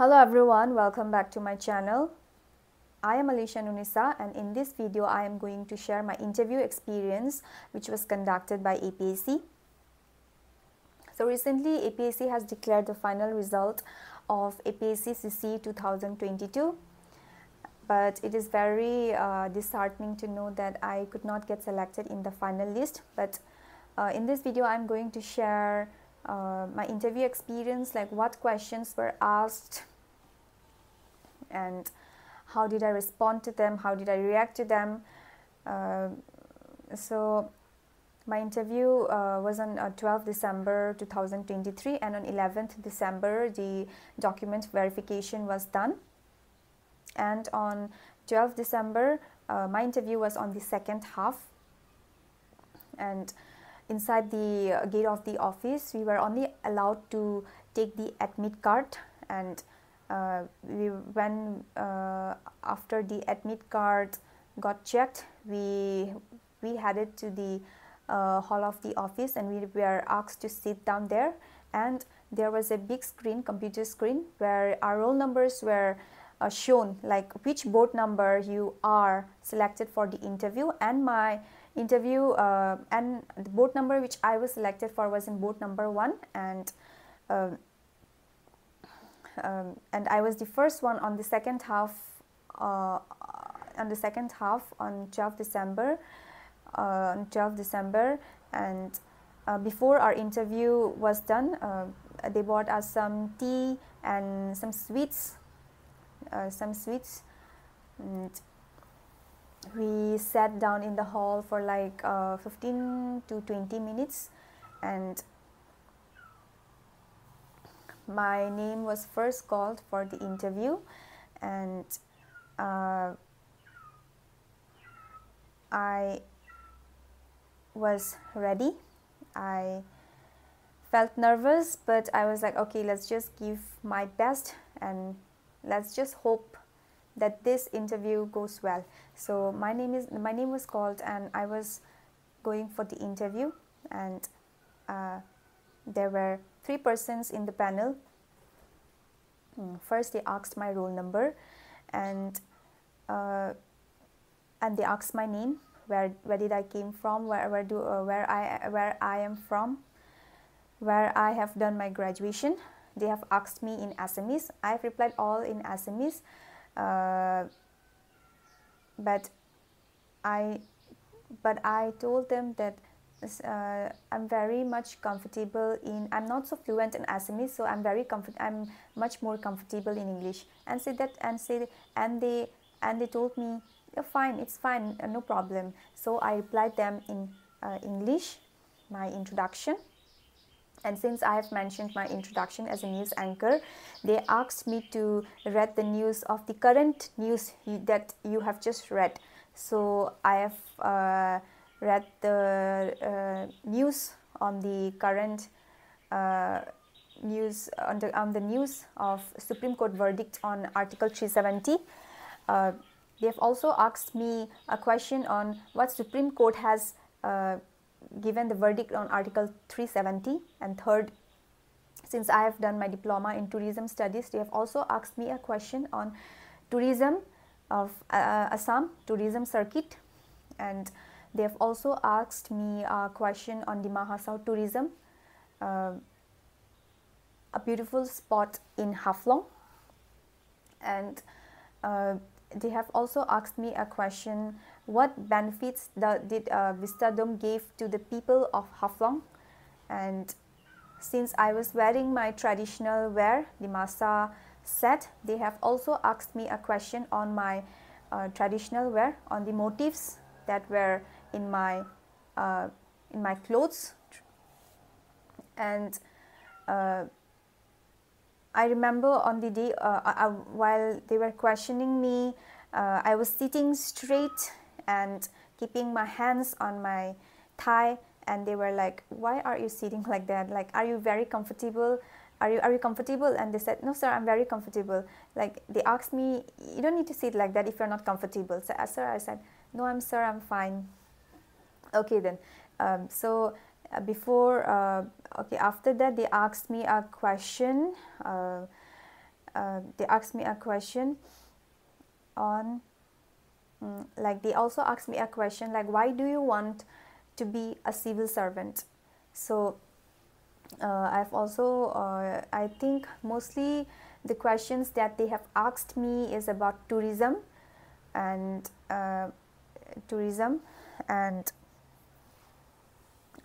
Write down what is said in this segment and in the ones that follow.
Hello everyone, welcome back to my channel. I am Alicia Nunisa, and in this video I am going to share my interview experience which was conducted by APSC. So recently APSC has declared the final result of APSC CCE 2022, but it is very disheartening to know that I could not get selected in the final list. But in this video I am going to share my interview experience, like what questions were asked and how did I respond to them, how did I react to them. So my interview was on 12th December 2023, and on 11th December the document verification was done, and on 12th December my interview was on the second half, and inside the gate of the office we were only allowed to take the admit card, and after the admit card got checked, we headed to the hall of the office, and we were asked to sit down there, and there was a big screen, computer screen, where our roll numbers were shown, like which board number you are selected for the interview. And my interview and the board number which I was selected for was in board number 1, and I was the first one on the second half on 12th December. And before our interview was done, they bought us some tea and some sweets, and we sat down in the hall for like 15 to 20 minutes, and my name was first called for the interview, and I was ready. I felt nervous, but I was like, okay, let's just give my best and let's just hope that this interview goes well. So my name was called, and I was going for the interview, and there were 3 persons in the panel. First they asked my roll number, and they asked my name, where did I came from, where I am from, where I have done my graduation. They have asked me in Assamese. I have replied all in Assamese, but I told them that I'm very much comfortable in, I'm not so fluent in Assamese, so I'm much more comfortable in English. And they told me, yeah, fine, it's fine, no problem. So I replied them in English, my introduction. And since I have mentioned my introduction as a news anchor, they asked me to read the news of the current news that you have just read. So I have read the news on the current news on the news of Supreme Court verdict on Article 370. They have also asked me a question on what Supreme Court has given the verdict on Article 370. And third, since I have done my diploma in tourism studies, they have also asked me a question on tourism of Assam tourism circuit, and they have also asked me a question on the Mahasau tourism, a beautiful spot in Haflong. And they have also asked me a question, what benefits did Vistadom gave to the people of Haflong. And since I was wearing my traditional wear, the Masa set, they have also asked me a question on my traditional wear, on the motifs that were in my clothes. And I remember on the day while they were questioning me, I was sitting straight and keeping my hands on my thigh, and they were like, why are you sitting like that? Like, are you very comfortable? Are you comfortable? And they said, no sir, I'm very comfortable. Like, they asked me, you don't need to sit like that if you're not comfortable. So sir, I said, no, I'm fine. Okay then. Okay, after that they asked me a question they asked me a question on like they also asked me a question like, why do you want to be a civil servant? So I've also I think mostly the questions that they have asked me is about tourism and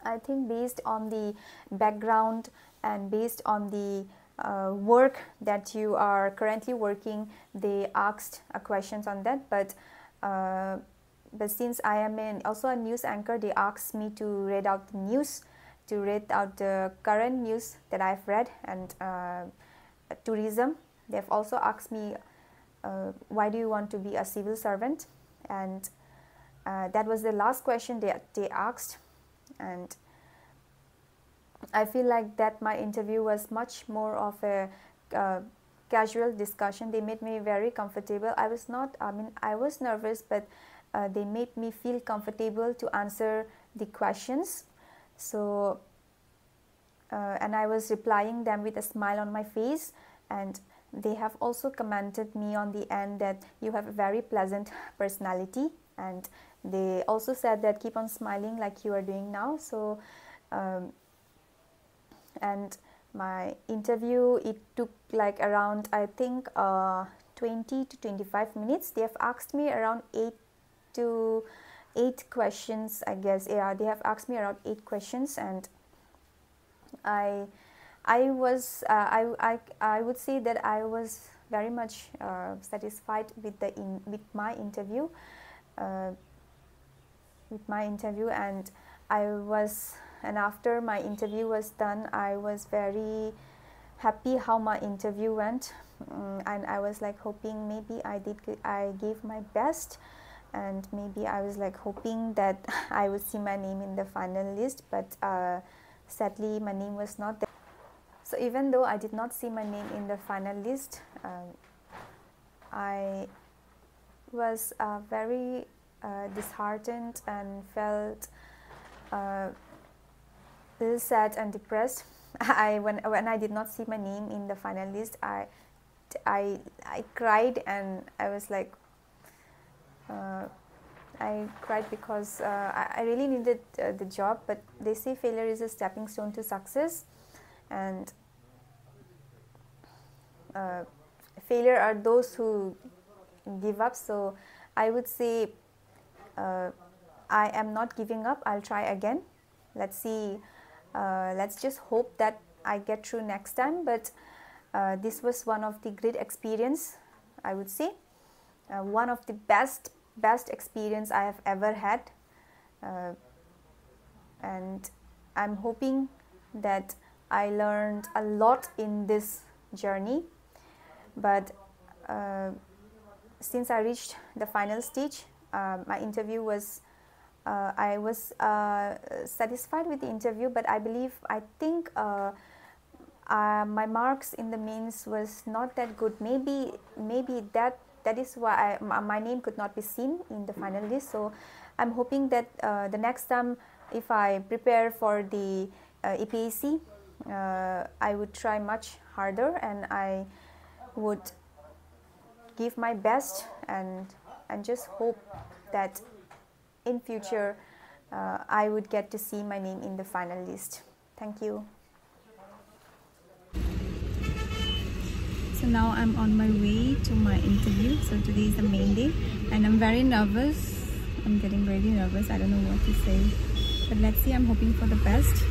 I think based on the background and based on the work that you are currently working, they asked questions on that. But since I am also a news anchor, they asked me to read out the news, to read out the current news that I've read, and tourism. They've also asked me, why do you want to be a civil servant? And that was the last question they asked. And I feel like that my interview was much more of a casual discussion. They made me very comfortable. I was nervous, but they made me feel comfortable to answer the questions. So and I was replying them with a smile on my face, and they have also commented me on the end that you have a very pleasant personality, and they also said that keep on smiling like you are doing now. So and my interview, it took like around, I think 20 to 25 minutes. They have asked me around 8 questions, I guess. Yeah, they have asked me around 8 questions, and I would say that I was very much satisfied with my interview, and after my interview was done, I was very happy how my interview went, and I was like hoping maybe I gave my best, and maybe I was like hoping that I would see my name in the final list, but sadly my name was not there. So even though I did not see my name in the final list, I was very disheartened and felt a little sad and depressed. When I did not see my name in the final list, I cried, and I was like I cried because I really needed the job, but they say failure is a stepping stone to success, and failure are those who give up. So I would say I am not giving up. I'll try again. Let's see. Let's just hope that I get through next time. But this was one of the great experience, I would say. One of the best experience I have ever had, and I'm hoping that I learned a lot in this journey. But since I reached the final stage, my interview was I was satisfied with the interview, but I think my marks in the mains was not that good. Maybe that is why my name could not be seen in the final list. So I'm hoping that the next time, if I prepare for the APSC, I would try much harder, and I would give my best, and just hope that in future I would get to see my name in the final list. Thank you. So now I'm on my way to my interview. So today is the main day, and I'm very nervous. I'm getting really nervous. I don't know what to say, but let's see. I'm hoping for the best.